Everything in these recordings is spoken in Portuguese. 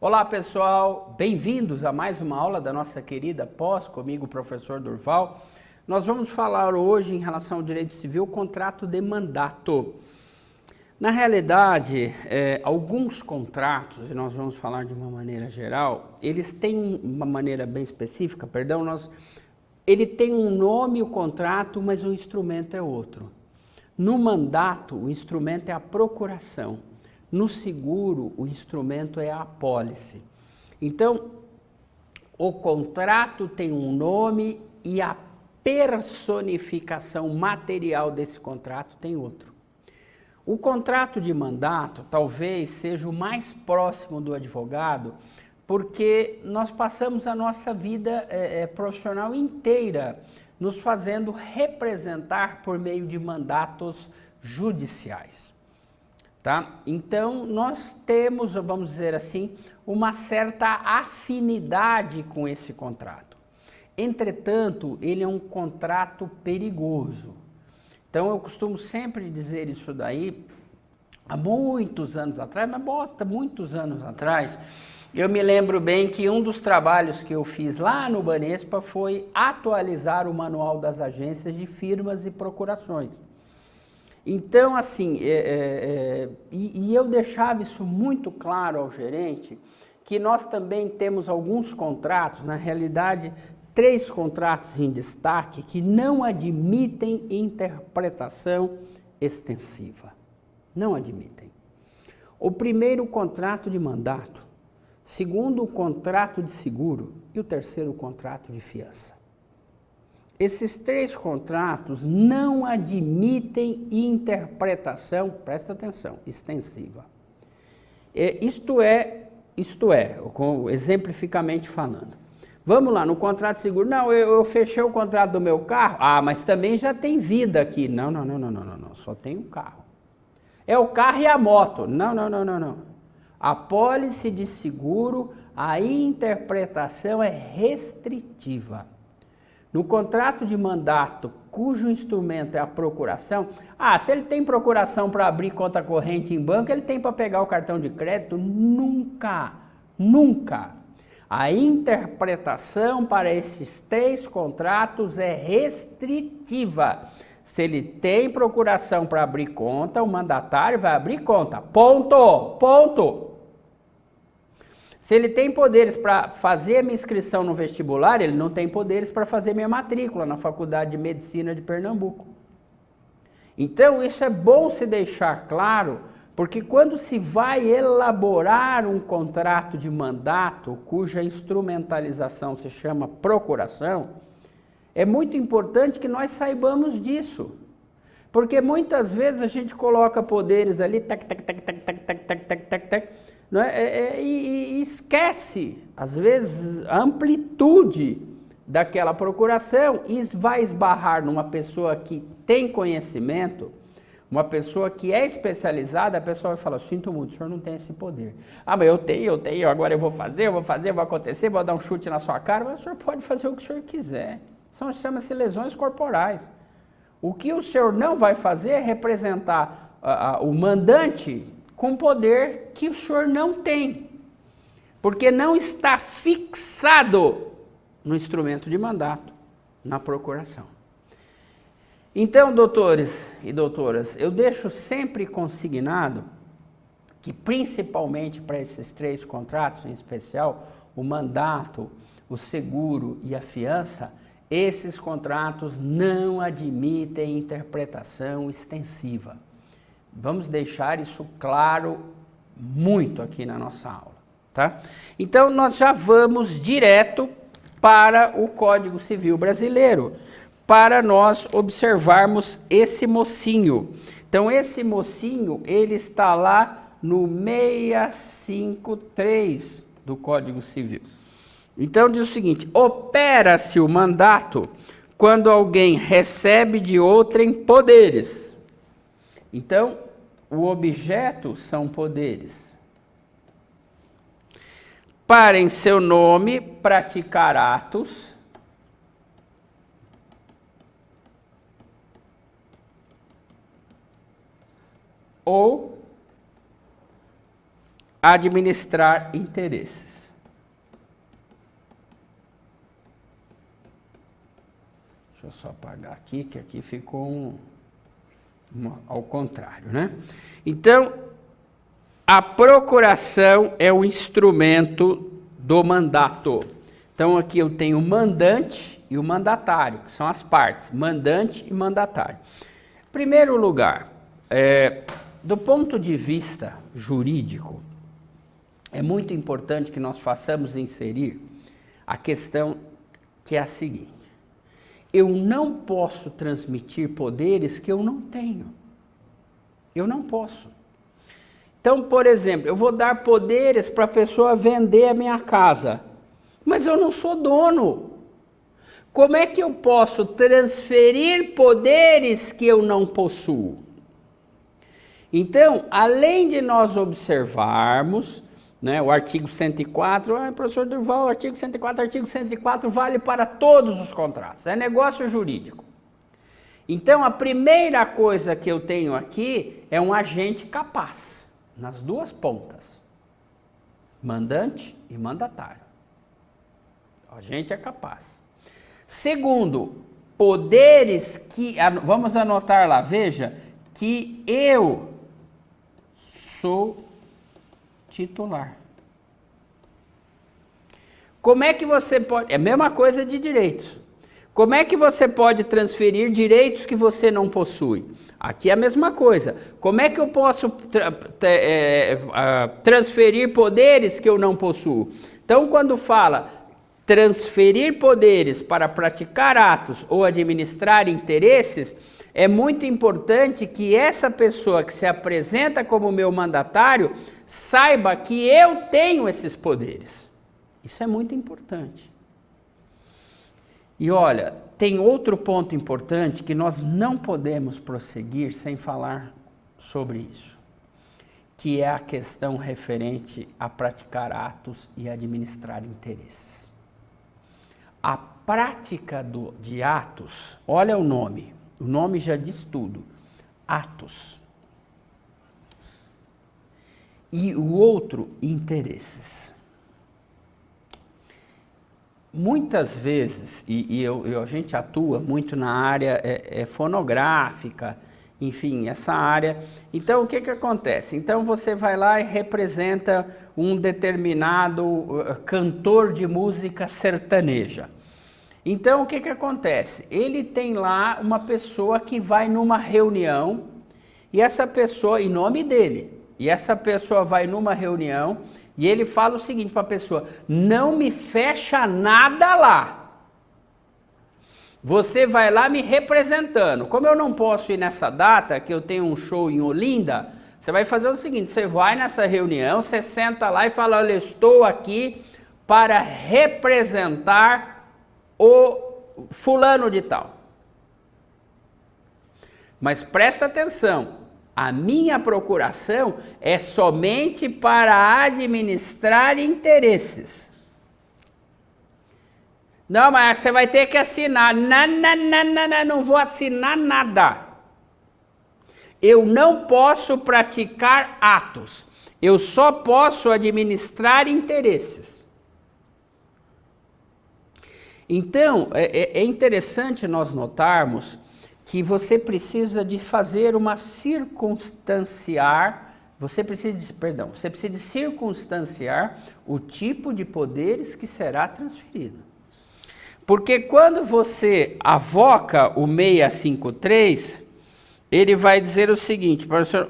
Olá pessoal, bem-vindos a mais uma aula da nossa querida pós, comigo o professor Durval. Nós vamos falar hoje em relação ao direito civil, contrato de mandato. Na realidade, alguns contratos, e nós vamos falar de uma maneira geral, eles têm uma maneira bem específica, ele tem um nome, o contrato, mas o instrumento é outro. No mandato, o instrumento é a procuração. No seguro, o instrumento é a apólice. Então, o contrato tem um nome e a personificação material desse contrato tem outro. O contrato de mandato talvez seja o mais próximo do advogado, porque nós passamos a nossa vida profissional inteira nos fazendo representar por meio de mandatos judiciais. Tá? Então, nós temos, vamos dizer assim, uma certa afinidade com esse contrato. Entretanto, ele é um contrato perigoso. Então, eu costumo sempre dizer isso daí, há muitos anos atrás, muitos anos atrás, eu me lembro bem que um dos trabalhos que eu fiz lá no Banespa foi atualizar o manual das agências de firmas e procurações. Então, assim, eu deixava isso muito claro ao gerente, que nós também temos alguns contratos, na realidade, 3 contratos em destaque, que não admitem interpretação extensiva. Não admitem. O primeiro, o contrato de mandato. Segundo, o contrato de seguro. E o terceiro, o contrato de fiança. Esses 3 contratos não admitem interpretação, presta atenção, extensiva. Isto é, exemplificamente falando. Vamos lá, no contrato de seguro, não, eu fechei o contrato do meu carro, mas também já tem vida aqui. Não, só tem um carro. É o carro e a moto. Não. A apólice de seguro, a interpretação é restritiva. No contrato de mandato, cujo instrumento é a procuração, se ele tem procuração para abrir conta corrente em banco, ele tem para pegar o cartão de crédito? Nunca. A interpretação para esses 3 contratos é restritiva. Se ele tem procuração para abrir conta, o mandatário vai abrir conta. Ponto. Se ele tem poderes para fazer a minha inscrição no vestibular, ele não tem poderes para fazer minha matrícula na Faculdade de Medicina de Pernambuco. Então, isso é bom se deixar claro, porque quando se vai elaborar um contrato de mandato, cuja instrumentalização se chama procuração, é muito importante que nós saibamos disso. Porque muitas vezes a gente coloca poderes ali, e esquece, às vezes, a amplitude daquela procuração e vai esbarrar numa pessoa que tem conhecimento, uma pessoa que é especializada, a pessoa vai falar, sinto muito, o senhor não tem esse poder. Mas eu tenho, agora eu vou fazer, vai acontecer, vou dar um chute na sua cara, mas o senhor pode fazer o que o senhor quiser. Chama-se lesões corporais. O que o senhor não vai fazer é representar o mandante com poder que o senhor não tem, porque não está fixado no instrumento de mandato, na procuração. Então, doutores e doutoras, eu deixo sempre consignado que, principalmente para esses 3 contratos, em especial, o mandato, o seguro e a fiança, esses contratos não admitem interpretação extensiva. Vamos deixar isso claro muito aqui na nossa aula, tá? Então, nós já vamos direto para o Código Civil Brasileiro, para nós observarmos esse mocinho. Então, esse mocinho, ele está lá no 653 do Código Civil. Então, diz o seguinte, opera-se o mandato quando alguém recebe de outrem poderes. Então, o objeto são poderes. Para em seu nome praticar atos ou administrar interesses. Deixa eu só apagar aqui, que aqui ficou ao contrário, né? Então, a procuração é o instrumento do mandato. Então, aqui eu tenho o mandante e o mandatário, que são as partes, mandante e mandatário. Em primeiro lugar, do ponto de vista jurídico, é muito importante que nós façamos inserir a questão que é a seguinte: eu não posso transmitir poderes que eu não tenho. Eu não posso. Então, por exemplo, eu vou dar poderes para a pessoa vender a minha casa, mas eu não sou dono. Como é que eu posso transferir poderes que eu não possuo? Então, além de nós observarmos, né, o artigo 104, professor Durval, o artigo 104 vale para todos os contratos, é negócio jurídico. Então, a primeira coisa que eu tenho aqui é um agente capaz, nas duas pontas, mandante e mandatário. O agente é capaz. Segundo, poderes que, vamos anotar lá, veja, que eu sou titular. Como é que você pode... É a mesma coisa de direitos. Como é que você pode transferir direitos que você não possui? Aqui é a mesma coisa. Como é que eu posso transferir poderes que eu não possuo? Então, quando fala transferir poderes para praticar atos ou administrar interesses, é muito importante que essa pessoa que se apresenta como meu mandatário saiba que eu tenho esses poderes. Isso é muito importante. E olha, tem outro ponto importante que nós não podemos prosseguir sem falar sobre isso, que é a questão referente a praticar atos e administrar interesses. A prática de atos, olha o nome já diz tudo, atos. E o outro, interesses. Muitas vezes, a gente atua muito na área fonográfica, enfim, essa área. Então, o que acontece? Então, você vai lá e representa um determinado cantor de música sertaneja. Então, o que acontece? Ele tem lá uma pessoa que vai numa reunião, e essa pessoa, em nome dele, e essa pessoa vai numa reunião, e ele fala o seguinte para a pessoa: não me fecha nada lá. Você vai lá me representando. Como eu não posso ir nessa data, que eu tenho um show em Olinda, você vai fazer o seguinte: você vai nessa reunião, você senta lá e fala: olha, eu estou aqui para representar o fulano de tal. Mas presta atenção, a minha procuração é somente para administrar interesses. Não, mas você vai ter que assinar. Não vou assinar nada. Eu não posso praticar atos. Eu só posso administrar interesses. Então, é interessante nós notarmos que você precisa de fazer uma circunstanciar, você precisa de circunstanciar o tipo de poderes que será transferido. Porque quando você avoca o 653, ele vai dizer o seguinte: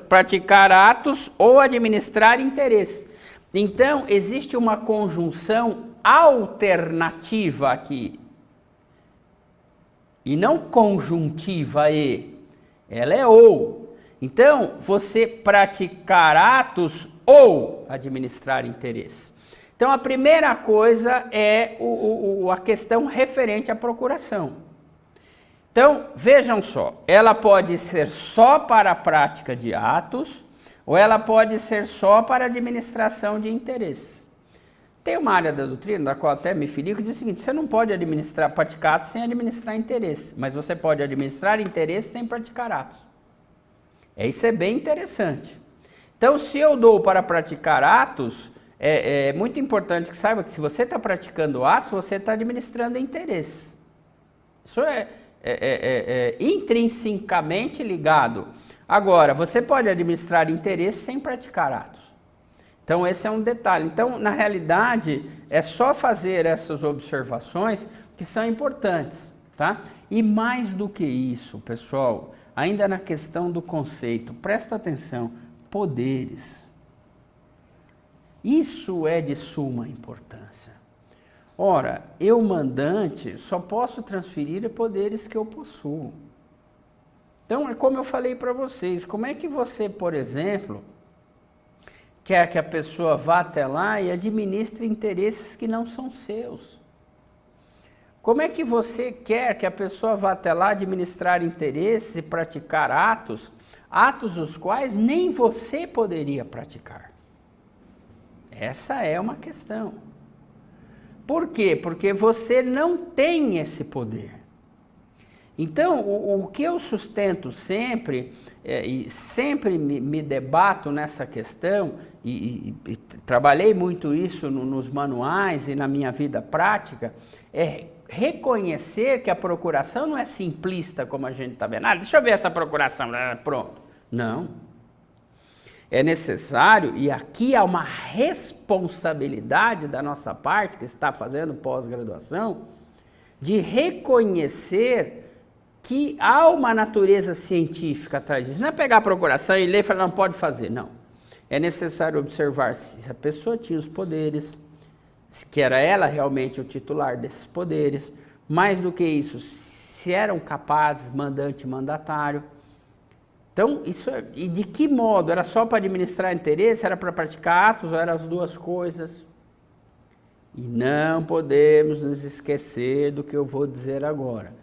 praticar atos ou administrar interesses. Então, existe uma conjunção alternativa aqui, e não conjuntiva e, ela é ou. Então, você praticar atos ou administrar interesses. Então, a primeira coisa é a questão referente à procuração. Então, vejam só, ela pode ser só para a prática de atos, ou ela pode ser só para a administração de interesses. Tem uma área da doutrina, da qual até me filiu, que diz o seguinte: você não pode praticar atos sem administrar interesses, mas você pode administrar interesses sem praticar atos. Isso é bem interessante. Então, se eu dou para praticar atos, é muito importante que saiba que se você está praticando atos, você está administrando interesses. Isso é intrinsecamente ligado. Agora, você pode administrar interesses sem praticar atos. Então, esse é um detalhe. Então, na realidade, é só fazer essas observações que são importantes, tá? E mais do que isso, pessoal, ainda na questão do conceito, presta atenção, poderes. Isso é de suma importância. Ora, eu, mandante, só posso transferir poderes que eu possuo. Então, é como eu falei para vocês, como é que você, por exemplo, quer que a pessoa vá até lá e administre interesses que não são seus? Como é que você quer que a pessoa vá até lá administrar interesses e praticar atos os quais nem você poderia praticar? Essa é uma questão. Por quê? Porque você não tem esse poder. Então, o que eu sustento sempre, e sempre me debato nessa questão, e trabalhei muito isso nos manuais e na minha vida prática, é reconhecer que a procuração não é simplista como a gente está vendo. Deixa eu ver essa procuração, pronto. Não. É necessário, e aqui há uma responsabilidade da nossa parte, que está fazendo pós-graduação, de reconhecer que há uma natureza científica atrás disso. Não é pegar a procuração e ler e falar, não pode fazer, não. É necessário observar se a pessoa tinha os poderes, que era ela realmente o titular desses poderes, mais do que isso, se eram capazes, mandante e mandatário. Então, e de que modo? Era só para administrar interesse? Era para praticar atos ou eram as duas coisas? E não podemos nos esquecer do que eu vou dizer agora.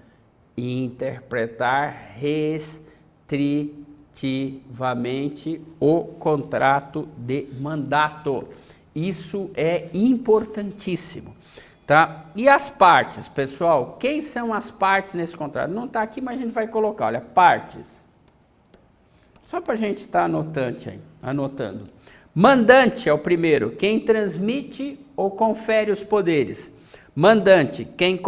Interpretar restritivamente o contrato de mandato. Isso é importantíssimo, tá? E as partes, pessoal? Quem são as partes nesse contrato? Não está aqui, mas a gente vai colocar, olha, partes. Só para a gente estar anotando. Mandante é o primeiro, quem transmite ou confere os poderes. Mandante, quem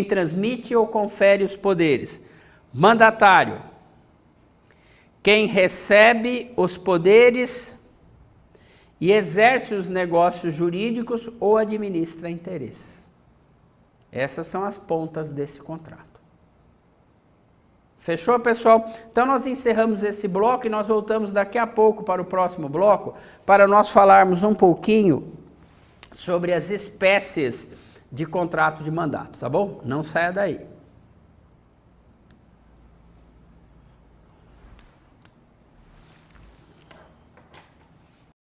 transmite ou confere os poderes. Mandatário, quem recebe os poderes e exerce os negócios jurídicos ou administra interesses. Essas são as pontas desse contrato. Fechou, pessoal? Então nós encerramos esse bloco e nós voltamos daqui a pouco para o próximo bloco, para nós falarmos um pouquinho sobre as espécies de contrato de mandato, tá bom? Não saia daí.